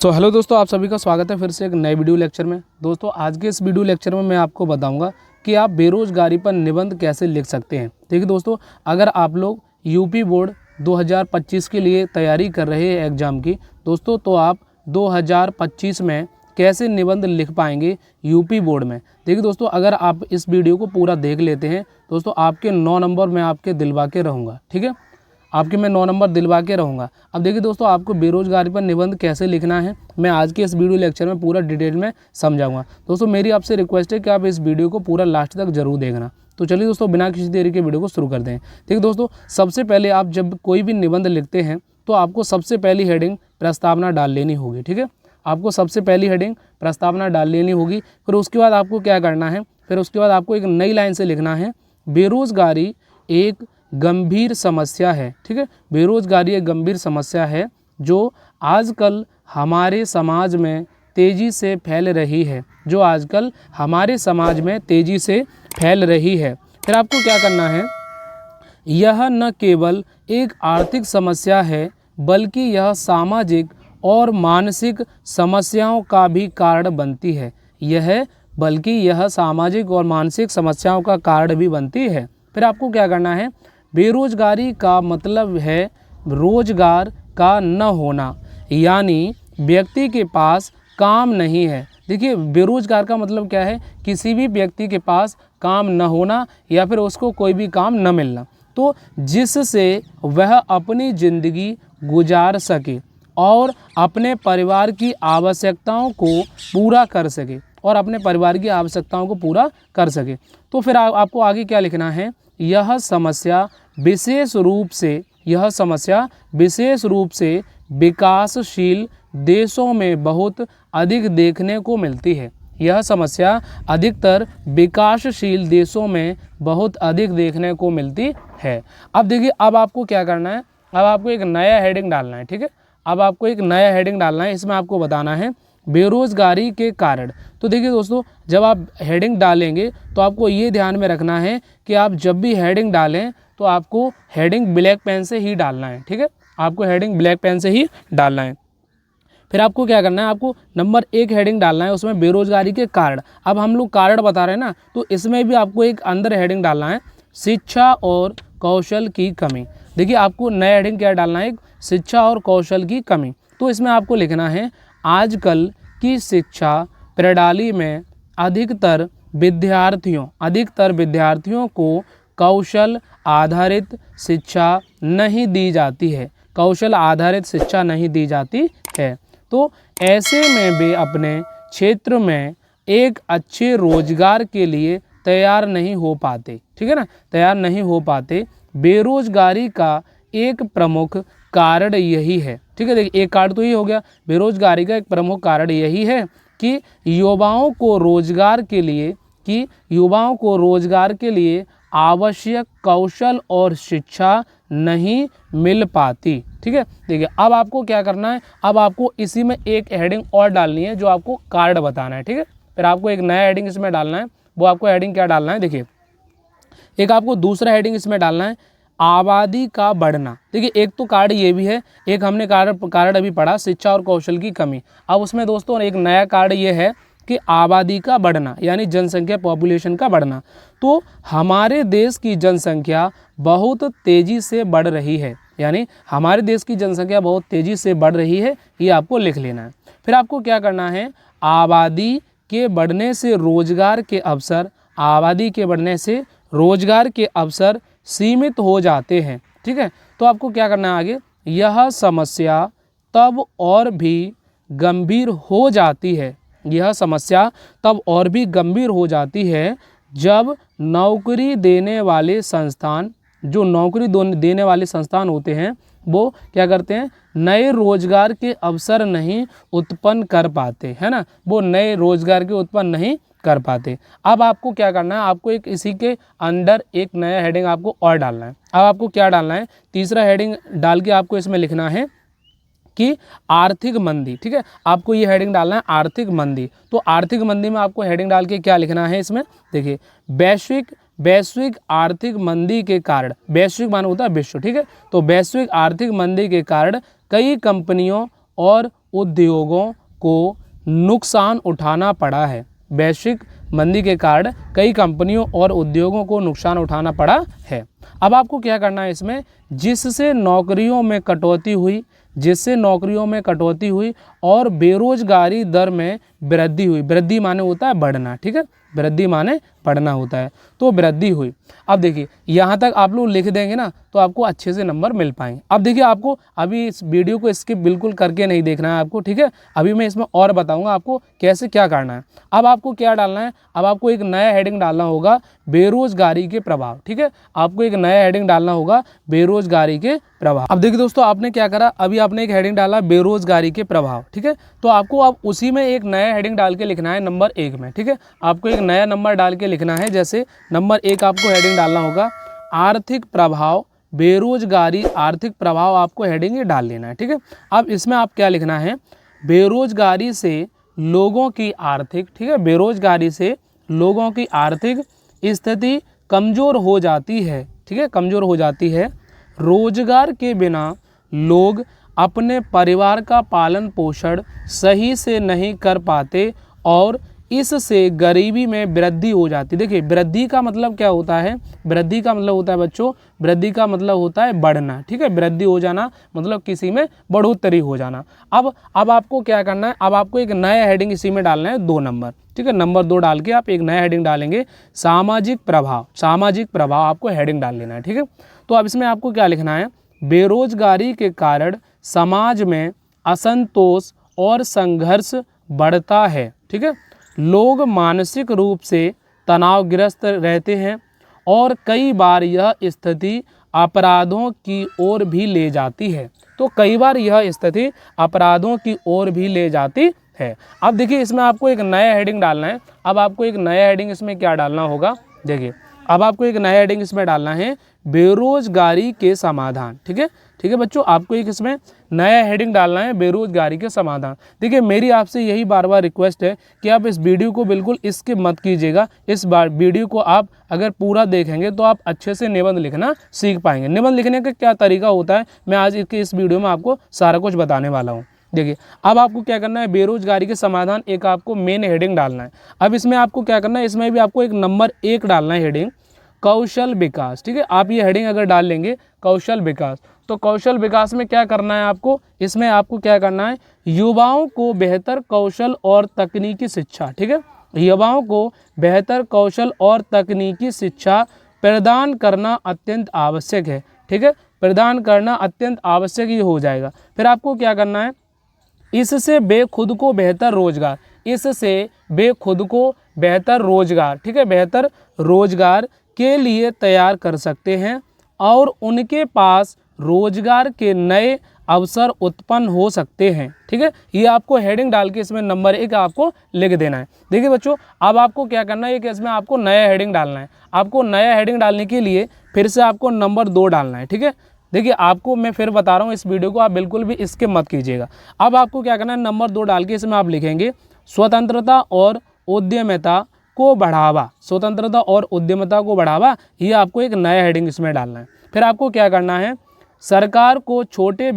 तो हेलो दोस्तों, आप सभी का स्वागत है फिर से एक नए वीडियो लेक्चर में। दोस्तों आज के इस वीडियो लेक्चर में मैं आपको बताऊंगा कि आप बेरोजगारी पर निबंध कैसे लिख सकते हैं। देखिए दोस्तों, अगर आप लोग यूपी बोर्ड 2025 के लिए तैयारी कर रहे हैं एग्ज़ाम की दोस्तों, तो आप 2025 में कैसे निबंध लिख पाएंगे यूपी बोर्ड में। देखिए दोस्तों, अगर आप इस वीडियो को पूरा देख लेते हैं दोस्तों, आपके 9 नंबर मैं आपके दिलवा के रहूँगा। ठीक है, आपके मैं 9 नंबर दिलवा के रहूँगा। अब देखिए दोस्तों, आपको बेरोजगारी पर निबंध कैसे लिखना है मैं आज के इस वीडियो लेक्चर में पूरा डिटेल में समझाऊंगा। दोस्तों मेरी आपसे रिक्वेस्ट है कि आप इस वीडियो को पूरा लास्ट तक जरूर देखना। तो चलिए दोस्तों, बिना किसी देरी के वीडियो को शुरू कर दें। ठीक है दोस्तों, सबसे पहले आप जब कोई भी निबंध लिखते हैं तो आपको सबसे पहली हेडिंग प्रस्तावना डाल लेनी होगी। ठीक है, आपको सबसे पहली हेडिंग प्रस्तावना डाल लेनी होगी। फिर उसके बाद आपको क्या करना है, फिर उसके बाद आपको एक नई लाइन से लिखना है, बेरोजगारी एक गंभीर समस्या है। ठीक है, बेरोजगारी एक गंभीर समस्या है जो आजकल हमारे समाज में तेज़ी से फैल रही है, जो आजकल हमारे समाज में तेज़ी से फैल रही है। फिर आपको क्या करना है, यह न केवल एक आर्थिक समस्या है बल्कि यह सामाजिक और मानसिक समस्याओं का भी कारण बनती है। यह सामाजिक और मानसिक समस्याओं का कारण भी बनती है। फिर आपको क्या करना है, बेरोजगारी का मतलब है रोजगार का न होना, यानी व्यक्ति के पास काम नहीं है। देखिए, बेरोजगार का मतलब क्या है, किसी भी व्यक्ति के पास काम न होना या फिर उसको कोई भी काम न मिलना, तो जिससे वह अपनी ज़िंदगी गुजार सके और अपने परिवार की आवश्यकताओं को पूरा कर सके तो फिर आपको आगे क्या लिखना है, यह समस्या विशेष रूप से विकासशील देशों में बहुत अधिक देखने को मिलती है। यह समस्या अधिकतर विकासशील देशों में बहुत अधिक देखने को मिलती है। अब देखिए, अब आपको क्या करना है, अब आपको एक नया हेडिंग डालना है। ठीक है, अब आपको एक नया हेडिंग डालना है, इसमें आपको बताना है बेरोजगारी के कारण। तो देखिए दोस्तों, जब आप हेडिंग डालेंगे तो आपको ये ध्यान में रखना है कि आप जब भी हेडिंग डालें तो आपको हेडिंग ब्लैक पेन से ही डालना है। ठीक है, आपको हेडिंग ब्लैक पेन से ही डालना है। फिर आपको क्या करना है, आपको नंबर 1 हेडिंग डालना है, उसमें बेरोजगारी के कारण। अब हम लोग कारण बता रहे हैं ना, तो इसमें भी आपको एक अंदर हेडिंग डालना है, शिक्षा और कौशल की कमी। देखिए, आपको नया हेडिंग क्या डालना है, शिक्षा और कौशल की कमी। तो इसमें आपको लिखना है, आजकल की शिक्षा प्रणाली में अधिकतर विद्यार्थियों को कौशल आधारित शिक्षा नहीं दी जाती है। तो ऐसे में वे अपने क्षेत्र में एक अच्छे रोजगार के लिए तैयार नहीं हो पाते। ठीक है ना, बेरोजगारी का एक प्रमुख कारण यही है। ठीक है, देखिए एक कारण तो ये हो गया, बेरोजगारी का एक प्रमुख कारण यही है कि युवाओं को रोजगार के लिए आवश्यक कौशल और शिक्षा नहीं मिल पाती। ठीक है, देखिए अब आपको क्या करना है, अब आपको इसी में एक हेडिंग और डालनी है जो आपको कारण बताना है। ठीक है, फिर आपको एक नया हेडिंग इसमें डालना है। वो आपको हेडिंग क्या डालना है, देखिए एक आपको दूसरा हेडिंग इसमें डालना है, आबादी का बढ़ना। देखिए एक तो कारण ये भी है, एक हमने कारण अभी पढ़ा शिक्षा और कौशल की कमी। अब उसमें दोस्तों एक नया कारण ये है कि आबादी का बढ़ना, यानी जनसंख्या, पॉपुलेशन का बढ़ना। तो हमारे देश की जनसंख्या बहुत तेज़ी से बढ़ रही है, यानी हमारे देश की जनसंख्या बहुत तेज़ी से बढ़ रही है, ये आपको लिख लेना है। फिर आपको क्या करना है, आबादी के बढ़ने से रोजगार के अवसर सीमित हो जाते हैं। ठीक है, तो आपको क्या करना है आगे, यह समस्या तब और भी गंभीर हो जाती है जब नौकरी देने वाले संस्थान होते हैं वो क्या करते हैं, नए रोजगार के अवसर नहीं उत्पन्न कर पाते, है ना, वो नए रोजगार के उत्पन्न नहीं कर पाते। अब आपको क्या करना है, आपको एक इसी के अंडर एक नया हेडिंग आपको और डालना है। अब आपको क्या डालना है, तीसरा हेडिंग डाल के आपको इसमें लिखना है कि आर्थिक मंदी। ठीक है, आपको ये हेडिंग डालना है, आर्थिक मंदी। तो आर्थिक मंदी में आपको हेडिंग डाल के क्या लिखना है, इसमें देखिए वैश्विक आर्थिक मंदी के कारण, वैश्विक माने होता है विश्व। ठीक है, तो वैश्विक आर्थिक मंदी के कारण कई कंपनियों और उद्योगों को नुकसान उठाना पड़ा है। वैश्विक मंदी के कारण कई कंपनियों और उद्योगों को नुकसान उठाना पड़ा है। अब आपको क्या करना है इसमें, जिससे नौकरियों में कटौती हुई और बेरोजगारी दर में वृद्धि हुई। वृद्धि माने होता है बढ़ना, ठीक है, वृद्धि माने बढ़ना होता है, तो वृद्धि हुई। अब देखिए यहाँ तक आप लोग लिख देंगे ना तो आपको अच्छे से नंबर मिल पाएंगे। अब देखिए आपको अभी इस वीडियो को स्किप बिल्कुल करके नहीं देखना है आपको, ठीक है। अभी मैं इसमें और बताऊंगा आपको कैसे क्या करना है। अब आपको क्या डालना है, अब आपको एक नया हेडिंग डालना होगा, बेरोजगारी के प्रभाव, ठीक है। आपको एक नया हेडिंग डालना होगा, बेरोजगारी के प्रभाव। अब देखिए दोस्तों आपने क्या करा, अभी आपने एक हेडिंग डाला बेरोजगारी के प्रभाव, ठीक है। तो आपको अब उसी में एक नया हेडिंग डाल के लिखना है नंबर 1 में, ठीक है। आपको एक नया नंबर डाल के लिखना है, जैसे नंबर 1 आपको हेडिंग डालना होगा आर्थिक प्रभाव बेरोजगारी, आर्थिक प्रभाव आपको हेडिंग ये डाल लेना है, ठीक है। अब इसमें आप क्या लिखना है, बेरोजगारी से लोगों की आर्थिक, ठीक है, बेरोजगारी से लोगों की आर्थिक स्थिति कमज़ोर हो जाती है, ठीक है, कमज़ोर हो जाती है। रोजगार के बिना लोग अपने परिवार का पालन पोषण सही से नहीं कर पाते और इससे गरीबी में वृद्धि हो जाती है। देखिए वृद्धि का मतलब क्या होता है, वृद्धि का मतलब होता है बच्चों, वृद्धि का मतलब होता है बढ़ना, ठीक है। वृद्धि हो जाना मतलब किसी में बढ़ोतरी हो जाना। अब आपको क्या करना है, अब आपको एक नया हेडिंग इसी में डालना है 2 नंबर, ठीक है। नंबर 2 डाल के आप एक नया हेडिंग डालेंगे सामाजिक प्रभाव, सामाजिक प्रभाव आपको हेडिंग डाल लेना है, ठीक है। तो अब इसमें आपको क्या लिखना है, बेरोजगारी के कारण समाज में असंतोष और संघर्ष बढ़ता है, ठीक है। लोग मानसिक रूप से तनावग्रस्त रहते हैं और कई बार यह स्थिति अपराधों की ओर भी ले जाती है। तो कई बार यह स्थिति अपराधों की ओर भी ले जाती है। अब देखिए इसमें आपको एक नया हेडिंग डालना है। अब आपको एक नया हेडिंग इसमें क्या डालना होगा, देखिए अब आपको एक नया हेडिंग इसमें डालना है बेरोजगारी के समाधान, ठीक है, ठीक है बच्चों। आपको एक इसमें नया हेडिंग डालना है बेरोजगारी के समाधान। देखिए मेरी आपसे यही बार बार रिक्वेस्ट है कि आप इस वीडियो को बिल्कुल स्किप मत कीजिएगा। इस बार वीडियो को आप अगर पूरा देखेंगे तो आप अच्छे से निबंध लिखना सीख पाएंगे। निबंध लिखने का क्या तरीका होता है मैं आज इस वीडियो में आपको सारा कुछ बताने वाला हूँ। देखिए अब आपको क्या करना है, बेरोजगारी के समाधान एक आपको मेन हेडिंग डालना है। अब इसमें आपको क्या करना है, इसमें भी आपको एक नंबर 1 डालना है हेडिंग कौशल विकास, ठीक है। आप ये हेडिंग अगर डाल लेंगे कौशल विकास, तो कौशल विकास में क्या करना है आपको, इसमें आपको क्या करना है, युवाओं को बेहतर कौशल और तकनीकी शिक्षा, ठीक है, युवाओं को बेहतर कौशल और तकनीकी शिक्षा प्रदान करना अत्यंत आवश्यक है, ठीक है, प्रदान करना अत्यंत आवश्यक ही हो जाएगा। फिर आपको क्या करना है, इससे बेखुद को बेहतर रोजगार, इससे बेखुद को बेहतर रोजगार, ठीक है, बेहतर रोजगार के लिए तैयार कर सकते हैं और उनके पास रोजगार के नए अवसर उत्पन्न हो सकते हैं, ठीक है। ये आपको हेडिंग डाल के इसमें नंबर 1 आपको लिख देना है। देखिए बच्चों अब आपको क्या करना है, कि इसमें आपको नया हेडिंग डालना है। आपको नया हेडिंग डालने के लिए फिर से आपको नंबर 2 डालना है, ठीक है। देखिए आपको मैं फिर बता रहा हूँ, इस वीडियो को आप बिल्कुल भी स्किप मत कीजिएगा। अब आपको क्या करना है, नंबर 2 डाल के इसमें आप लिखेंगे स्वतंत्रता और उद्यमिता को बढ़ावा, स्वतंत्रता और उद्यमिता को बढ़ावा। ये आपको एक नया हेडिंग इसमें डालना है। फिर आपको क्या करना है, सरकार को छोटे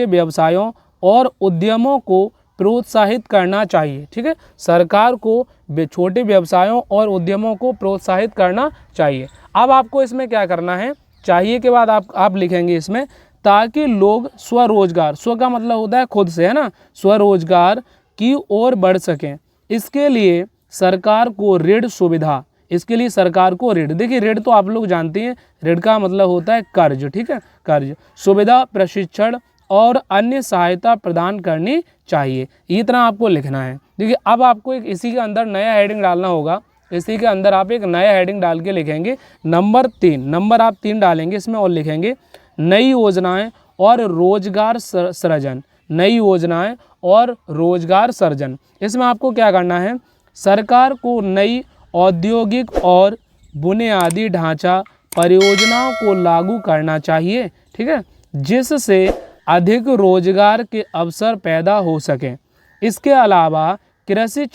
व्यवसायों और उद्यमों को प्रोत्साहित करना चाहिए, ठीक है। सरकार को छोटे व्यवसायों और उद्यमों को प्रोत्साहित करना चाहिए। अब आपको इसमें क्या करना है, चाहिए के बाद आप लिखेंगे इसमें ताकि लोग स्वरोजगार, स्व का मतलब होता है खुद से, है ना, स्वरोजगार की ओर बढ़ सकें। इसके लिए सरकार को ऋण सुविधा, इसके लिए सरकार को ऋण, देखिए ऋण तो आप लोग जानते हैं, ऋण का मतलब होता है कर्ज, ठीक है, कर्ज, सुविधा, प्रशिक्षण और अन्य सहायता प्रदान करनी चाहिए। इतना आपको लिखना है। देखिए अब आपको एक इसी के अंदर नया हेडिंग डालना होगा। इसी के अंदर आप एक नया हेडिंग डाल के लिखेंगे नंबर 3, नंबर आप 3 डालेंगे इसमें और लिखेंगे नई योजनाएं और रोजगार सृजन, नई योजनाएं और रोजगार सृजन। इसमें आपको क्या करना है, सरकार को नई औद्योगिक और बुनियादी ढांचा परियोजनाओं को लागू करना चाहिए, ठीक है, जिससे अधिक रोजगार के अवसर पैदा हो सकें। इसके अलावा कृषि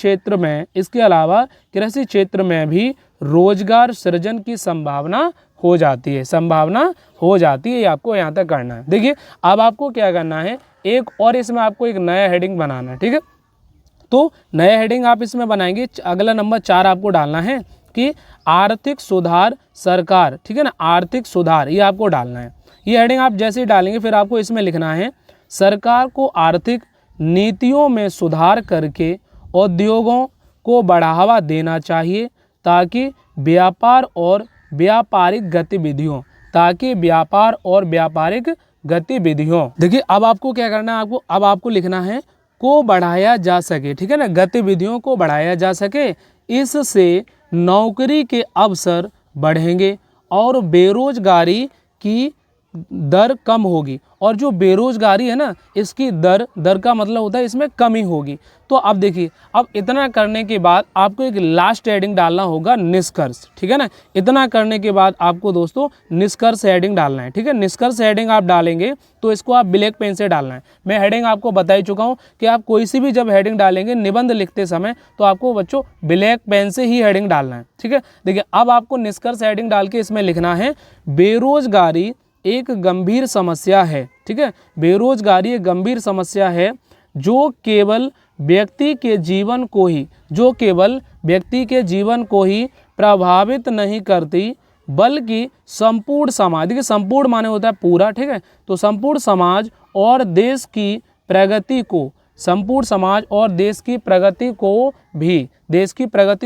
क्षेत्र में भी रोजगार सृजन की संभावना हो जाती है, ये आपको यहाँ तक करना है। देखिए अब आपको क्या करना है, एक और इसमें आपको एक नया हेडिंग बनाना है, ठीक है। तो नया हेडिंग आप इसमें बनाएंगे, अगला नंबर 4 आपको डालना है कि आर्थिक सुधार सरकार, ठीक है ना, आर्थिक सुधार ये आपको डालना है। ये हेडिंग आप जैसे ही डालेंगे फिर आपको इसमें लिखना है सरकार को आर्थिक नीतियों में सुधार करके उद्योगों को बढ़ावा देना चाहिए ताकि व्यापार और व्यापारिक गतिविधियों देखिए अब आपको क्या करना है, अब आपको लिखना है को बढ़ाया जा सके, ठीक है ना, गतिविधियों को बढ़ाया जा सके, इससे नौकरी के अवसर बढ़ेंगे और बेरोजगारी की दर कम होगी। और जो बेरोजगारी है ना, इसकी दर का मतलब होता है इसमें कमी होगी। तो अब देखिए, अब इतना करने के बाद आपको एक लास्ट हेडिंग डालना होगा निष्कर्ष, ठीक है ना। इतना करने के बाद आपको दोस्तों निष्कर्ष हेडिंग डालना है, ठीक है। निष्कर्ष हेडिंग आप डालेंगे तो इसको आप ब्लैक पेन से डालना है। मैं हेडिंग आपको बता ही चुका हूँ कि आप कोई सी भी जब हेडिंग डालेंगे निबंध लिखते समय तो आपको बच्चों ब्लैक पेन से ही हेडिंग डालना है, ठीक है। देखिए अब आपको निष्कर्ष हेडिंग डाल के इसमें लिखना है बेरोजगारी एक गंभीर समस्या है, ठीक है। बेरोजगारी एक गंभीर समस्या है जो केवल व्यक्ति के जीवन को ही प्रभावित नहीं करती बल्कि संपूर्ण समाज, देखिए संपूर्ण माने होता है पूरा, ठीक है। तो संपूर्ण समाज और देश की प्रगति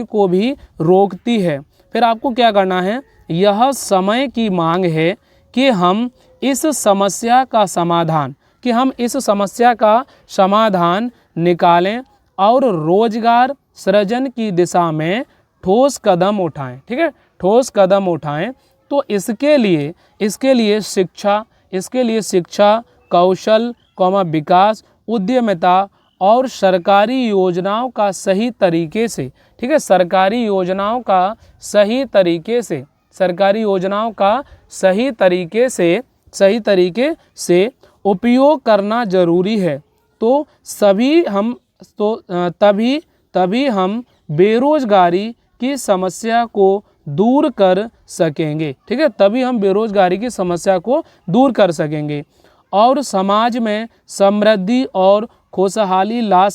को भी रोकती है। फिर आपको क्या करना है, यह समय की मांग है कि हम इस समस्या का समाधान निकालें और रोजगार सृजन की दिशा में ठोस कदम उठाएं, ठीक है, ठोस कदम उठाएं। तो इसके लिए शिक्षा, कौशल, विकास, उद्यमिता और सरकारी योजनाओं का सही तरीके से, ठीक है, सरकारी योजनाओं का सही तरीके से उपयोग करना जरूरी है। तो तभी हम बेरोजगारी की समस्या को दूर कर सकेंगे, ठीक है, तभी हम बेरोजगारी की समस्या को दूर कर सकेंगे और समाज में समृद्धि और खुशहाली ला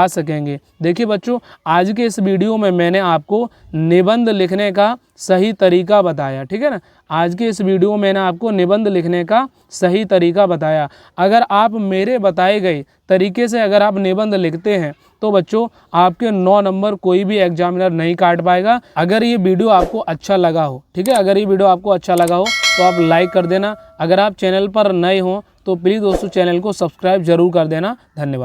सकेंगे। देखिए बच्चों, आज के इस वीडियो में मैंने आपको निबंध लिखने का सही तरीका बताया, ठीक है ना। आज के इस वीडियो में मैंने आपको निबंध लिखने का सही तरीका बताया। अगर आप मेरे बताए गए तरीके से अगर आप निबंध लिखते हैं तो बच्चों आपके 9 नंबर कोई भी एग्जामिनर नहीं काट पाएगा। अगर ये वीडियो आपको अच्छा लगा हो, ठीक है, अगर ये वीडियो आपको अच्छा लगा हो तो आप लाइक कर देना। अगर आप चैनल पर नए हो तो प्लीज़ दोस्तों चैनल को सब्सक्राइब जरूर कर देना। धन्यवाद।